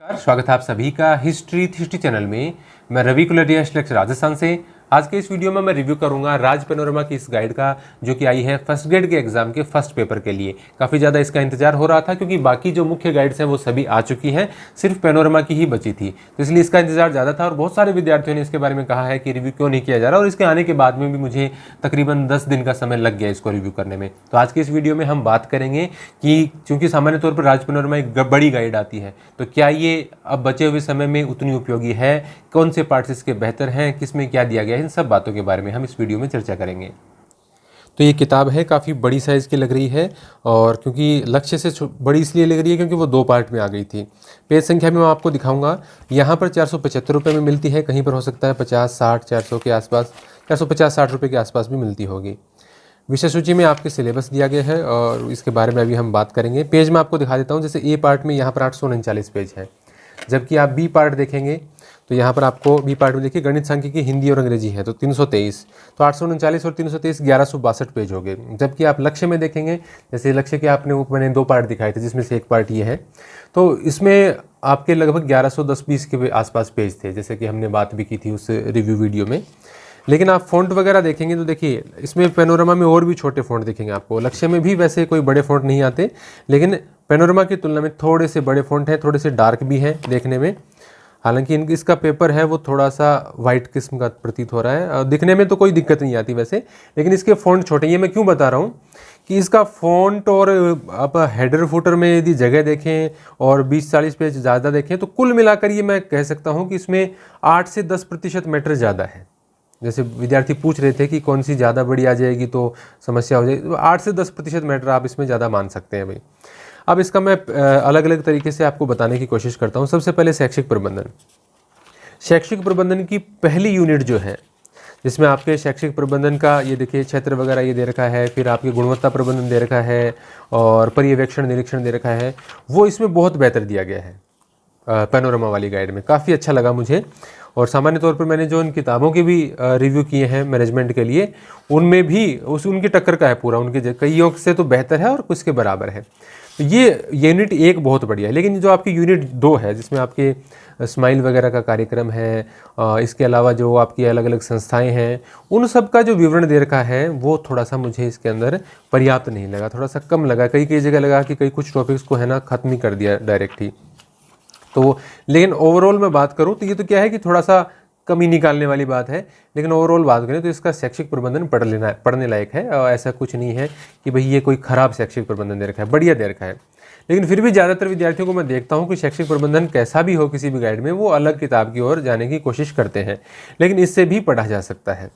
नमस्कार, स्वागत है आप सभी का हिस्ट्री चैनल में। मैं रवि कुलरिया राजस्थान से। आज के इस वीडियो में मैं रिव्यू करूंगा राज पैनोरमा की इस गाइड का, जो कि आई है फर्स्ट ग्रेड के एग्जाम के फर्स्ट पेपर के लिए। काफ़ी ज़्यादा इसका इंतजार हो रहा था क्योंकि बाकी जो मुख्य गाइड्स हैं वो सभी आ चुकी हैं, सिर्फ पैनोरमा की ही बची थी, तो इसलिए इसका इंतजार ज़्यादा था। और बहुत सारे विद्यार्थियों ने इसके बारे में कहा है कि रिव्यू क्यों नहीं किया जा रहा, और इसके आने के बाद में भी मुझे तकरीबन 10 दिन का समय लग गया इसको रिव्यू करने में। तो आज के इस वीडियो में हम बात करेंगे कि चूंकि सामान्य तौर पर राज पैनोरमा एक बड़ी गाइड आती है, तो क्या ये अब बचे हुए समय में उतनी उपयोगी है, कौन से पार्ट्स इसके बेहतर हैं, किस में क्या दिया गया है, इन सब बातों के बारे में हम इस वीडियो में चर्चा करेंगे। तो ये किताब है, काफ़ी बड़ी साइज़ की लग रही है, और क्योंकि लक्ष्य से बड़ी इसलिए लग रही है क्योंकि वो 2 पार्ट में आ गई थी। पेज संख्या भी मैं आपको दिखाऊंगा। यहाँ पर 475 रुपये में मिलती है, कहीं पर हो सकता है 50, 60, 400 के आसपास, 450-60 रुपये के आसपास भी मिलती होगी। विषय सूची में आपके सिलेबस दिया गया है और इसके बारे में अभी हम बात करेंगे। पेज मैं आपको दिखा देता हूँ। जैसे ए पार्ट में यहाँ पर 839 पेज है, जबकि आप बी पार्ट देखेंगे तो यहाँ पर आपको बी पार्ट में देखिए गणित सांख्यिकी हिंदी और अंग्रेजी है, तो 323, तो 839 और 323 1162 पेज हो गए। जबकि आप लक्ष्य में देखेंगे, जैसे लक्ष्य के आपने मैंने 2 पार्ट दिखाए थे जिसमें से एक पार्ट ये है, तो इसमें आपके लगभग 1110-20 के आसपास पेज थे, जैसे कि हमने बात भी की थी उस रिव्यू वीडियो में। लेकिन आप फ़ॉन्ट वगैरह देखेंगे तो देखिए इसमें पैनोरमा में और भी छोटे फ़ॉन्ट दिखेंगे आपको। लक्ष्य में भी वैसे कोई बड़े फ़ॉन्ट नहीं आते, लेकिन पैनोरमा की तुलना में थोड़े से बड़े फ़ॉन्ट हैं, थोड़े से डार्क भी हैं देखने में। हालांकि इसका पेपर है वो थोड़ा सा वाइट किस्म का प्रतीत हो रहा है, दिखने में तो कोई दिक्कत नहीं आती वैसे, लेकिन इसके फ़ॉन्ट छोटे। ये मैं क्यों बता रहा हूँ कि इसका फ़ॉन्ट और आप हेडर फुटर में यदि जगह देखें और 20-40 पेज ज़्यादा देखें, तो कुल मिलाकर ये मैं कह सकता हूँ कि इसमें 8 से 10% मैटर ज़्यादा है। जैसे विद्यार्थी पूछ रहे थे कि कौन सी ज़्यादा बड़ी आ जाएगी तो समस्या हो जाएगी, तो 8 से 10% मैटर आप इसमें ज़्यादा मान सकते हैं भाई। अब इसका मैं अलग अलग तरीके से आपको बताने की कोशिश करता हूँ। सबसे पहले शैक्षिक प्रबंधन। शैक्षिक प्रबंधन की पहली यूनिट जो है, जिसमें आपके शैक्षिक प्रबंधन का ये देखिए क्षेत्र वगैरह ये दे रखा है, फिर आपकी गुणवत्ता प्रबंधन दे रखा है और पर्यवेक्षण निरीक्षण दे रखा है, वो इसमें बहुत बेहतर दिया गया है पैनोरमा वाली गाइड में। काफ़ी अच्छा लगा मुझे। और सामान्य तौर पर मैंने जो इन किताबों के भी रिव्यू किए हैं मैनेजमेंट के लिए, उनमें भी उनकी टक्कर का है पूरा, उनके कईयों से तो बेहतर है और कुछ के बराबर है। तो ये यूनिट 1 बहुत बढ़िया है। लेकिन जो आपकी यूनिट 2 है, जिसमें आपके स्माइल वगैरह का कार्यक्रम है, इसके अलावा जो आपकी अलग अलग संस्थाएं हैं, उन सब का जो विवरण दे रखा है वो थोड़ा सा मुझे इसके अंदर पर्याप्त नहीं लगा, थोड़ा सा कम लगा। कई जगह लगा कि कई कुछ टॉपिक्स को है ना ख़त्म ही कर दिया डायरेक्ट ही। तो लेकिन ओवरऑल मैं बात करूं तो ये तो क्या है कि थोड़ा सा कमी निकालने वाली बात है, लेकिन ओवरऑल बात करें तो इसका शैक्षिक प्रबंधन पढ़ने लायक है। और ऐसा कुछ नहीं है कि भाई ये कोई खराब शैक्षिक प्रबंधन दे रखा है, बढ़िया दे रखा है। लेकिन फिर भी ज़्यादातर विद्यार्थियों को मैं देखता हूँ कि शैक्षिक प्रबंधन कैसा भी हो किसी भी गाइड में, वो अलग किताब की ओर जाने की कोशिश करते हैं, लेकिन इससे भी पढ़ा जा सकता है।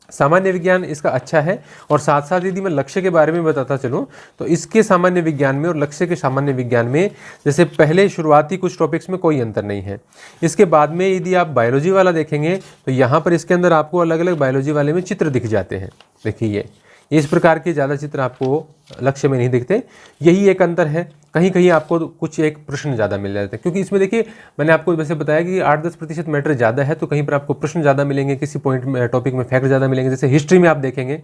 सामान्य विज्ञान इसका अच्छा है। और साथ साथ यदि मैं लक्ष्य के बारे में बताता चलूँ तो इसके सामान्य विज्ञान में और लक्ष्य के सामान्य विज्ञान में जैसे पहले शुरुआती कुछ टॉपिक्स में कोई अंतर नहीं है। इसके बाद में यदि आप बायोलॉजी वाला देखेंगे तो यहाँ पर इसके अंदर आपको अलग अलग बायोलॉजी वाले में चित्र दिख जाते हैं। देखिए इस प्रकार के ज़्यादा चित्र आपको लक्ष्य में नहीं दिखते, यही एक अंतर है। कहीं कहीं आपको कुछ एक प्रश्न ज़्यादा मिल जाते हैं, क्योंकि इसमें देखिए मैंने आपको वैसे बताया कि 8-10% मैटर ज़्यादा है, तो कहीं पर आपको प्रश्न ज़्यादा मिलेंगे, किसी पॉइंट में टॉपिक में फैक्ट ज़्यादा मिलेंगे। जैसे हिस्ट्री में आप देखेंगे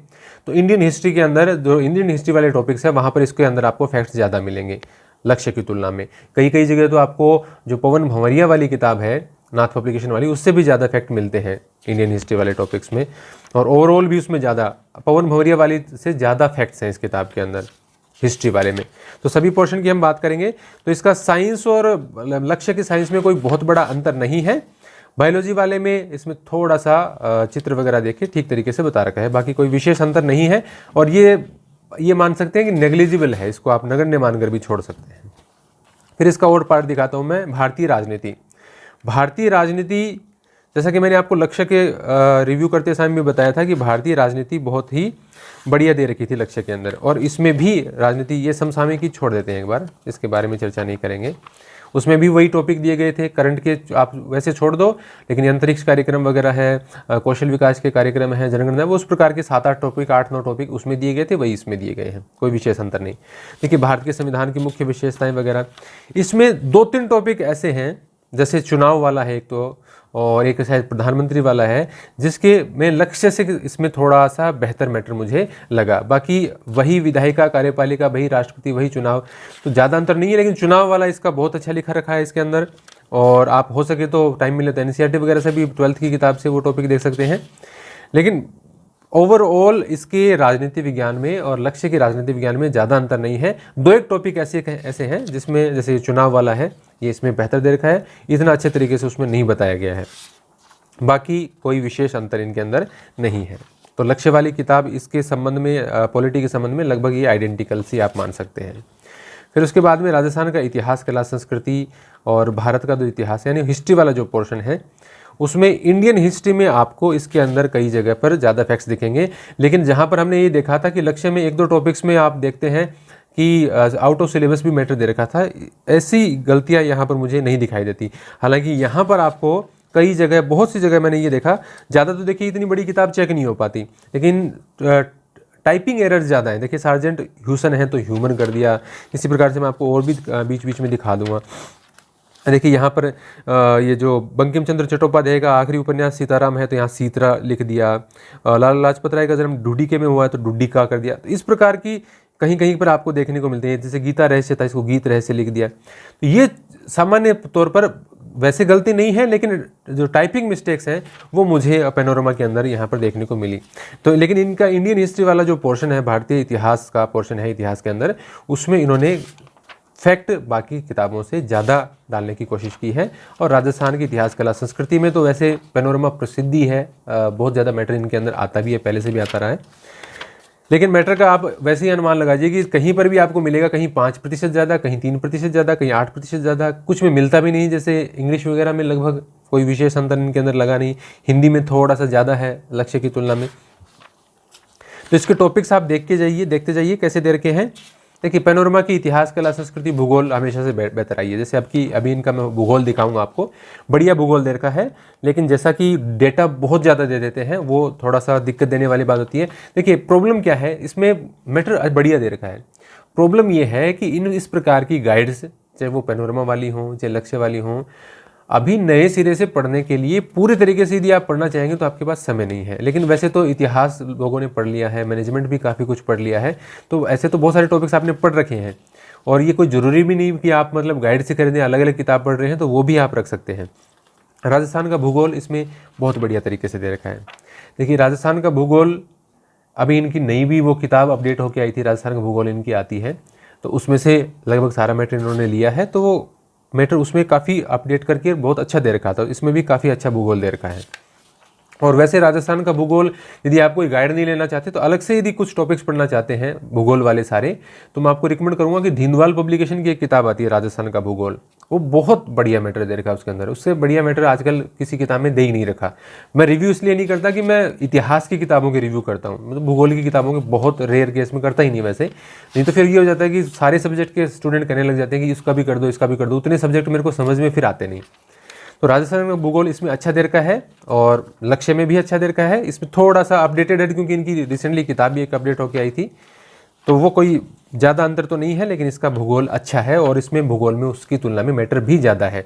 तो इंडियन हिस्ट्री के अंदर जो इंडियन हिस्ट्री वाले टॉपिक्स है वहाँ पर इसके अंदर आपको फैक्ट्स ज़्यादा मिलेंगे लक्ष्य की तुलना में। कई जगह तो आपको जो पवन भंवरिया वाली किताब है नाथ पब्लिकेशन वाली, उससे भी ज़्यादा फैक्ट मिलते हैं इंडियन हिस्ट्री वाले टॉपिक्स में, और ओवरऑल भी उसमें ज़्यादा पवन भंवरिया वाली से ज़्यादा फैक्ट्स हैं इस किताब के अंदर हिस्ट्री वाले में। तो सभी पोर्शन की हम बात करेंगे तो इसका साइंस और लक्ष्य की साइंस में कोई बहुत बड़ा अंतर नहीं है। बायोलॉजी वाले में इसमें थोड़ा सा चित्र वगैरह देखिए ठीक तरीके से बता रखा है, बाकी कोई विशेष अंतर नहीं है। और ये मान सकते हैं कि नेग्लिजिबल है, इसको आप नगण्य मानकर भी छोड़ सकते हैं। फिर इसका और पार्ट दिखाता हूँ मैं, भारतीय राजनीति। भारतीय राजनीति, जैसा कि मैंने आपको लक्ष्य के रिव्यू करते समय भी बताया था कि भारतीय राजनीति बहुत ही बढ़िया दे रखी थी लक्ष्य के अंदर, और इसमें भी राजनीति ये समसामयिकी छोड़ देते हैं, एक बार इसके बारे में चर्चा नहीं करेंगे। उसमें भी वही टॉपिक दिए गए थे करंट के, आप वैसे छोड़ दो, लेकिन अंतरिक्ष कार्यक्रम वगैरह है, कौशल विकास के कार्यक्रम है, जनगणना, वो उस प्रकार के 7-8 टॉपिक 8-9 टॉपिक उसमें दिए गए थे, वही इसमें दिए गए हैं, कोई विशेष अंतर नहीं। देखिए भारत के संविधान की मुख्य विशेषताएं वगैरह, इसमें 2-3 टॉपिक ऐसे हैं, जैसे चुनाव वाला है एक तो, और एक शायद प्रधानमंत्री वाला है, जिसके में लक्ष्य से इसमें थोड़ा सा बेहतर मैटर मुझे लगा। बाकी वही विधायिका, कार्यपालिका, वही राष्ट्रपति, वही चुनाव, तो ज़्यादा अंतर नहीं है, लेकिन चुनाव वाला इसका बहुत अच्छा लिखा रखा है इसके अंदर। और आप हो सके तो टाइम मिले तो एनसीईआरटी वगैरह से भी 12th की किताब से वो टॉपिक देख सकते हैं। लेकिन ओवरऑल इसके राजनीति विज्ञान में और लक्ष्य के राजनीति विज्ञान में ज़्यादा अंतर नहीं है। दो एक टॉपिक ऐसे हैं जिसमें, जैसे चुनाव वाला है, ये इसमें बेहतर दे रखा है, इतना अच्छे तरीके से उसमें नहीं बताया गया है। बाकी कोई विशेष अंतर इनके अंदर नहीं है। तो लक्ष्य वाली किताब इसके संबंध में, पॉलिटी के संबंध में लगभग ये आइडेंटिकल सी आप मान सकते हैं। फिर उसके बाद में राजस्थान का इतिहास, कला, संस्कृति और भारत का जो इतिहास है, यानी हिस्ट्री वाला जो पोर्शन है, उसमें इंडियन हिस्ट्री में आपको इसके अंदर कई जगह पर ज़्यादा फैक्ट्स दिखेंगे। लेकिन जहाँ पर हमने ये देखा था कि लक्ष्य में 1-2 टॉपिक्स में आप देखते हैं कि आउट ऑफ सिलेबस भी मैटर दे रखा था, ऐसी गलतियाँ यहाँ पर मुझे नहीं दिखाई देती। हालांकि यहाँ पर आपको कई जगह, बहुत सी जगह मैंने ये देखा, ज़्यादा तो देखिए इतनी बड़ी किताब चेक नहीं हो पाती, लेकिन टाइपिंग एरर्स ज़्यादा हैं। देखिए सार्जेंट ह्यूसन है तो ह्यूमन कर दिया। इसी प्रकार से मैं आपको और भी बीच बीच में दिखा दूंगा। देखिए यहाँ पर ये जो बंकिम चंद्र चट्टोपाध्याय का आखिरी उपन्यास सीताराम है तो यहाँ सीतरा लिख दिया। लाला लाजपत राय का जन्म डुडिके में हुआ है तो डुडिका कर दिया। तो इस प्रकार की कहीं कहीं पर आपको देखने को मिलती है। जैसे गीता रहस्य था, इसको गीत रहस्य लिख दिया। तो ये सामान्य तौर पर वैसे गलती नहीं है, लेकिन जो टाइपिंग मिस्टेक्स हैं वो मुझे पैनोरमा के अंदर यहाँ पर देखने को मिली। तो लेकिन इनका इंडियन हिस्ट्री वाला जो पोर्शन है, भारतीय इतिहास का पोर्शन है इतिहास के अंदर, उसमें इन्होंने फैक्ट बाकी किताबों से ज़्यादा डालने की कोशिश की है। और राजस्थान की इतिहास, कला, संस्कृति में तो वैसे पैनोरमा प्रसिद्धि है, बहुत ज़्यादा मैटर इनके अंदर आता भी है, पहले से भी आता रहा है। लेकिन मैटर का आप वैसे ही अनुमान लगाइए कि कहीं पर भी आपको मिलेगा, कहीं 5% ज़्यादा, कहीं 3% ज़्यादा, कहीं 8% ज़्यादा, कुछ में मिलता भी नहीं। जैसे इंग्लिश वगैरह में लगभग कोई विशेष अंतर इनके अंदर लगा नहीं, हिंदी में थोड़ा सा ज़्यादा है लक्ष्य की तुलना में। तो इसके टॉपिक्स आप देखते जाइए कैसे दे रखे हैं। देखिए पैनोरमा की इतिहास, कला, संस्कृति, भूगोल हमेशा से बेहतर आई है। जैसे अभी इनका मैं भूगोल दिखाऊंगा आपको, बढ़िया भूगोल दे रखा है। लेकिन जैसा कि डेटा बहुत ज़्यादा दे देते हैं, वो थोड़ा सा दिक्कत देने वाली बात होती है। देखिए प्रॉब्लम क्या है, इसमें मैटर बढ़िया दे रखा है। प्रॉब्लम ये है कि इस प्रकार की गाइड्स, चाहे वो पैनोरमा वाली हों, चाहे लक्ष्य वाली हों, अभी नए सिरे से पढ़ने के लिए पूरे तरीके से यदि आप पढ़ना चाहेंगे तो आपके पास समय नहीं है। लेकिन वैसे तो इतिहास लोगों ने पढ़ लिया है, मैनेजमेंट भी काफ़ी कुछ पढ़ लिया है, तो ऐसे तो बहुत सारे टॉपिक्स आपने पढ़ रखे हैं। और ये कोई ज़रूरी भी नहीं कि आप मतलब गाइड से खरीदें, अलग अलग किताब पढ़ रहे हैं तो वो भी आप रख सकते हैं। राजस्थान का भूगोल इसमें बहुत बढ़िया तरीके से दे रखा है। देखिए राजस्थान का भूगोल, अभी इनकी नई भी वो किताब अपडेट होकर आई थी, राजस्थान का भूगोल इनकी आती है, तो उसमें से लगभग सारा मैटर इन्होंने लिया है। तो वो मैटर उसमें काफ़ी अपडेट करके बहुत अच्छा दे रखा था, इसमें भी काफ़ी अच्छा भूगोल दे रखा है। और वैसे राजस्थान का भूगोल यदि आप कोई गाइड नहीं लेना चाहते तो अलग से यदि कुछ टॉपिक्स पढ़ना चाहते हैं भूगोल वाले सारे, तो मैं आपको रिकमेंड करूंगा कि धिंदवाल पब्लिकेशन की एक किताब आती है राजस्थान का भूगोल, वो बहुत बढ़िया मैटर दे रखा है उसके अंदर। उससे बढ़िया मैटर आजकल किसी किताब में दे ही नहीं रखा। मैं रिव्यू इसलिए नहीं करता कि मैं इतिहास की किताबों के रिव्यू करता हूँ, मतलब भूगोल की किताबों के बहुत रेयर केस में करता ही नहीं वैसे। नहीं तो फिर ये हो जाता है कि सारे सब्जेक्ट के स्टूडेंट कहने लग जाते हैं कि इसका भी कर दो, इसका भी कर दो, उतने सब्जेक्ट मेरे को समझ में फिर आते नहीं। तो राजस्थान का भूगोल इसमें अच्छा दे रखा है और लक्ष्य में भी अच्छा दे रखा है। इसमें थोड़ा सा अपडेटेड है क्योंकि इनकी रिसेंटली किताब भी एक अपडेट होकर आई थी, तो वो कोई ज़्यादा अंतर तो नहीं है, लेकिन इसका भूगोल अच्छा है और इसमें भूगोल में उसकी तुलना में मैटर भी ज़्यादा है।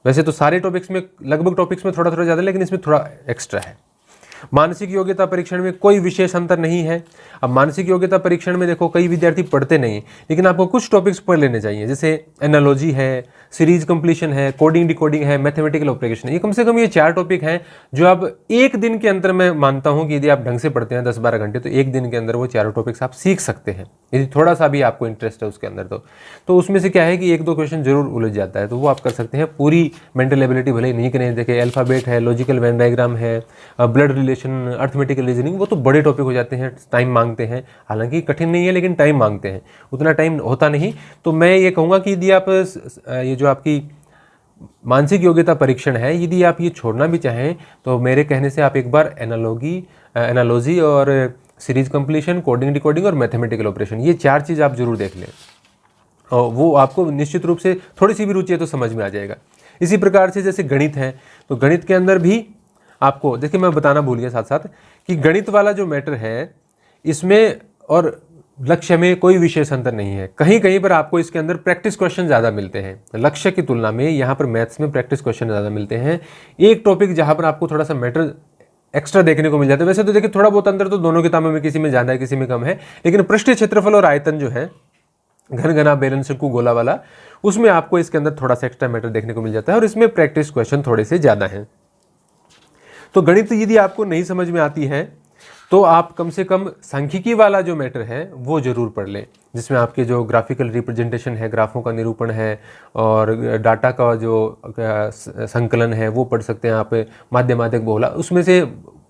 वैसे तो सारे टॉपिक्स में, लगभग टॉपिक्स में थोड़ा थोड़ा ज़्यादा, लेकिन इसमें थोड़ा एक्स्ट्रा है। मानसिक योग्यता परीक्षण में कोई विशेष अंतर नहीं है। अब मानसिक योग्यता परीक्षण में देखो कई विद्यार्थी पढ़ते नहीं, लेकिन आपको कुछ टॉपिक्स पढ़ लेने चाहिए, जैसे एनालॉजी है, सीरीज कंप्लीशन है, कोडिंग डिकोडिंग है, मैथमेटिकल ऑपरेशन है। ये कम से कम ये 4 टॉपिक हैं जो आप एक दिन के अंदर, मैं मानता हूं कि यदि आप ढंग से पढ़ते हैं 10-12 घंटे, तो एक दिन के अंदर वो 4 टॉपिक्स आप सीख सकते हैं, यदि थोड़ा सा भी आपको इंटरेस्ट है उसके अंदर। तो उसमें से क्या है कि 1-2 क्वेश्चन जरूर उलझ जाता है, तो वो आप कर सकते हैं। पूरी मेंटल एबिलिटी भले ही नहीं करें, देखिए अल्फाबेट है, लॉजिकल वेन डायग्राम है, ब्लड रिलेशन, अर्थमेटिकल रीजनिंग, वो तो बड़े टॉपिक हो जाते हैं, टाइम मांगते हैं। हालांकि कठिन नहीं है, लेकिन टाइम मांगते हैं, उतना टाइम होता नहीं। तो मैं ये कहूँगा कि यदि आप ये जो आपकी मानसिक योग्यता परीक्षण है, यदि आप ये छोड़ना भी चाहें तो मेरे कहने से आप एक बार एनालॉजी और सीरीज कंप्लीशन, कोडिंग डिकोडिंग और मैथमेटिकल ऑपरेशन, ये 4 चीज़ आप जरूर देख लें, और वो आपको निश्चित रूप से थोड़ी सी भी रुचि है तो समझ में आ जाएगा। इसी प्रकार से जैसे गणित है, तो गणित के अंदर भी आपको, देखिए मैं बताना भूल गया साथ साथ कि गणित वाला जो मैटर है इसमें, और लक्ष्य में कोई विशेष अंतर नहीं है। कहीं कहीं पर आपको इसके अंदर प्रैक्टिस क्वेश्चन ज़्यादा मिलते हैं, लक्ष्य की तुलना में यहाँ पर मैथ्स में प्रैक्टिस क्वेश्चन ज़्यादा मिलते हैं। एक टॉपिक जहाँ पर आपको थोड़ा सा मैटर एक्स्ट्रा देखने को मिल जाता है। वैसे तो देखिए थोड़ा बहुत अंतर तो दोनों किताबों में किसी में ज़्यादा है किसी में कम है, लेकिन पृष्ठीय क्षेत्रफल और आयतन जो है घन घना बेलन शंकु गोला वाला, उसमें आपको इसके अंदर थोड़ा सा एक्स्ट्रा मैटर देखने को मिल जाता है और इसमें प्रैक्टिस क्वेश्चन थोड़े से ज़्यादा हैं। तो गणित यदि आपको नहीं समझ में आती है तो आप कम से कम सांख्यिकी वाला जो मैटर है वो जरूर पढ़ लें, जिसमें आपके जो ग्राफिकल रिप्रेजेंटेशन है, ग्राफों का निरूपण है और डाटा का जो संकलन है वो पढ़ सकते हैं आप। माध्यमाधिक बहुला, उसमें से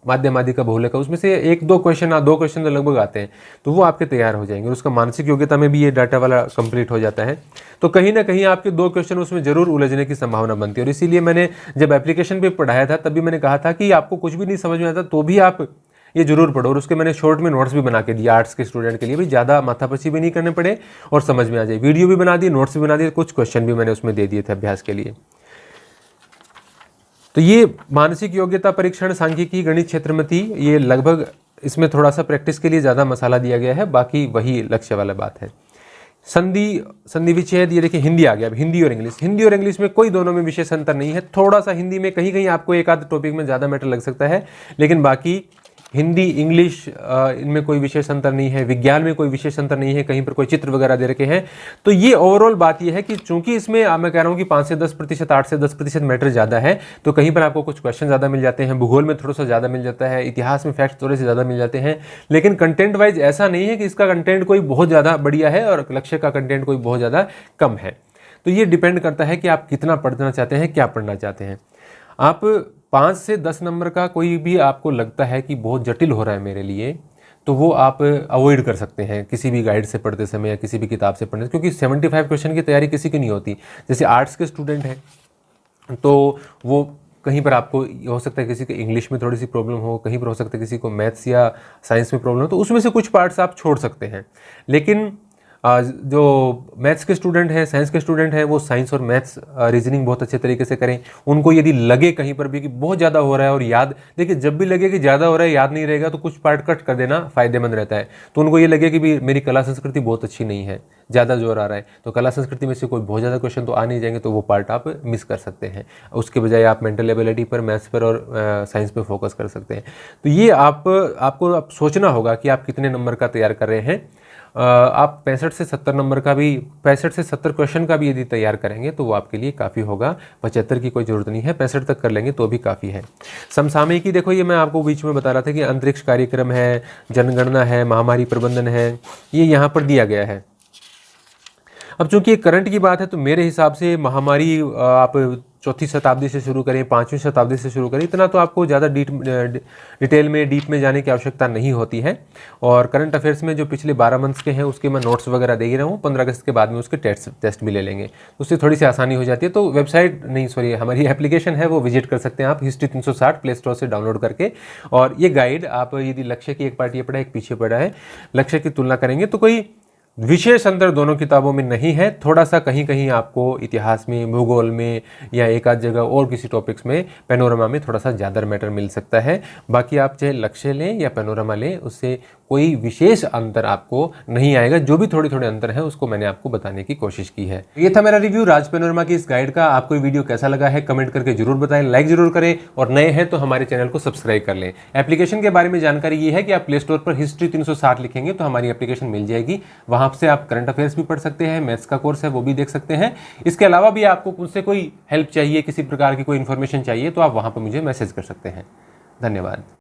माध्यमाधिक का बहुलक का उसमें से एक दो क्वेश्चन तो लगभग आते हैं, तो वो आपके तैयार हो जाएंगे। उसका मानसिक योग्यता में भी ये डाटा वाला कंप्लीट हो जाता है। तो कहीं ना कहीं आपके दो क्वेश्चन उसमें जरूर उलझने की संभावना बनती है। और इसीलिए मैंने जब एप्लीकेशन पे पढ़ाया था तभी मैंने कहा था कि आपको कुछ भी नहीं समझ में आता तो भी आप ये जरूर पढ़ो। और उसके मैंने शॉर्ट में नोट्स भी बना के दिया आर्ट्स के स्टूडेंट के लिए, भी ज़्यादा माथापच्ची भी नहीं करने पड़े और समझ में आ जाए। वीडियो भी बना दी, नोट्स भी बना दिए, कुछ क्वेश्चन भी मैंने उसमें दे दिए थे अभ्यास के लिए। तो ये मानसिक योग्यता परीक्षण सांख्यिकी गणित क्षेत्र में थी, ये लगभग इसमें थोड़ा सा प्रैक्टिस के लिए ज़्यादा मसाला दिया गया है, बाकी वही लक्ष्य वाला बात है। संधि विच्छेद, ये देखिए हिंदी आ गया। अब हिंदी और इंग्लिश में कोई दोनों में विशेष अंतर नहीं है। थोड़ा सा हिंदी में कहीं कहीं आपको एक आध टॉपिक में ज़्यादा मैटर लग सकता है, लेकिन बाकी हिंदी इंग्लिश इनमें कोई विशेष अंतर नहीं है। विज्ञान में कोई विशेष अंतर नहीं है, कहीं पर कोई चित्र वगैरह दे रखे हैं। तो ये ओवरऑल बात ये है कि चूंकि इसमें मैं कह रहा हूँ कि 5 से 10%, 8 से 10% मैटर ज़्यादा है, तो कहीं पर आपको कुछ क्वेश्चन ज़्यादा मिल जाते हैं, भूगोल में थोड़ा सा ज़्यादा मिल जाता है, इतिहास में फैक्ट थोड़े से ज़्यादा मिल जाते हैं। लेकिन कंटेंट वाइज ऐसा नहीं है कि इसका कंटेंट कोई बहुत ज़्यादा बढ़िया है और लक्ष्य का कंटेंट कोई बहुत ज़्यादा कम है। तो ये डिपेंड करता है कि आप कितना पढ़ना चाहते हैं, क्या पढ़ना चाहते हैं। आप 5 से 10 नंबर का कोई भी आपको लगता है कि बहुत जटिल हो रहा है मेरे लिए, तो वो आप अवॉइड कर सकते हैं किसी भी गाइड से पढ़ते समय या किसी भी किताब से पढ़ने, क्योंकि 75 क्वेश्चन की तैयारी किसी की नहीं होती। जैसे आर्ट्स के स्टूडेंट हैं तो वो कहीं पर आपको हो सकता है किसी को इंग्लिश में थोड़ी सी प्रॉब्लम हो, कहीं पर हो सकता है किसी को मैथ्स या साइंस में प्रॉब्लम हो, तो उसमें से कुछ पार्ट्स आप छोड़ सकते हैं। लेकिन जो मैथ्स के स्टूडेंट हैं, साइंस के स्टूडेंट हैं, वो साइंस और मैथ्स रीजनिंग बहुत अच्छे तरीके से करें। उनको यदि लगे कहीं पर भी कि बहुत ज़्यादा हो रहा है और याद, देखिए जब भी लगे कि ज़्यादा हो रहा है याद नहीं रहेगा तो कुछ पार्ट कट कर देना फ़ायदेमंद रहता है। तो उनको ये लगे कि भी मेरी कला संस्कृति बहुत अच्छी नहीं है, ज़्यादा जोर आ रहा है, तो कला संस्कृति में से कोई बहुत ज़्यादा क्वेश्चन तो आ नहीं जाएंगे, तो वो पार्ट आप मिस कर सकते हैं। उसके बजाय आप मेंटल एबिलिटी पर, मैथ्स पर और साइंस पर फोकस कर सकते हैं। तो ये आपको अब सोचना होगा कि आप कितने नंबर का तैयार कर रहे हैं। आप 65 से 70 नंबर का भी, 65 से 70 क्वेश्चन का भी यदि तैयार करेंगे तो वो आपके लिए काफ़ी होगा। 75 की कोई ज़रूरत नहीं है, 65 तक कर लेंगे तो भी काफ़ी है। समसामयिकी देखो, ये मैं आपको बीच में बता रहा था कि अंतरिक्ष कार्यक्रम है, जनगणना है, महामारी प्रबंधन है, ये यहाँ पर दिया गया है। अब चूंकि करंट की बात है तो मेरे हिसाब से महामारी आप 4वीं शताब्दी से शुरू करें, 5वीं शताब्दी से शुरू करें, इतना तो आपको ज़्यादा डिटेल में डीप में जाने की आवश्यकता नहीं होती है। और करंट अफेयर्स में जो पिछले 12 मंथ्स के हैं उसके मैं नोट्स वगैरह दे ही रहा हूँ। 15 अगस्त के बाद में उसके टेस्ट भी ले लेंगे, उससे थोड़ी सी आसानी हो जाती है। तो हमारी एप्लीकेशन है वो विजिट कर सकते हैं आप, हिस्ट्री 360 प्ले स्टोर से डाउनलोड करके। और ये गाइड आप यदि लक्ष्य की एक पार्ट ये पढ़ा है, एक पीछे पढ़ा है, लक्ष्य की तुलना करेंगे तो कोई विशेष अंतर दोनों किताबों में नहीं है। थोड़ा सा कहीं कहीं आपको इतिहास में, भूगोल में या एक आध जगह और किसी टॉपिक्स में, पैनोरमा में थोड़ा सा ज़्यादा मैटर मिल सकता है। बाकी आप चाहे लक्ष्य लें या पैनोरमा लें, उससे कोई विशेष अंतर आपको नहीं आएगा। जो भी थोड़े थोड़े अंतर है उसको मैंने आपको बताने की कोशिश की है। ये था मेरा रिव्यू राज पैनोरमा की इस गाइड का। आपको ये वीडियो कैसा लगा है कमेंट करके जरूर बताएं, लाइक जरूर करें और नए हैं तो हमारे चैनल को सब्सक्राइब कर लें। एप्लीकेशन के बारे में जानकारी ये है कि आप प्ले स्टोर पर हिस्ट्री 360 लिखेंगे तो हमारी एप्लीकेशन मिल जाएगी। वहां से आप करंट अफेयर्स भी पढ़ सकते हैं, मैथ्स का कोर्स है वो भी देख सकते हैं। इसके अलावा भी आपको मुझसे कोई हेल्प चाहिए, किसी प्रकार की कोई इन्फॉर्मेशन चाहिए तो आप वहां पर मुझे मैसेज कर सकते हैं। धन्यवाद।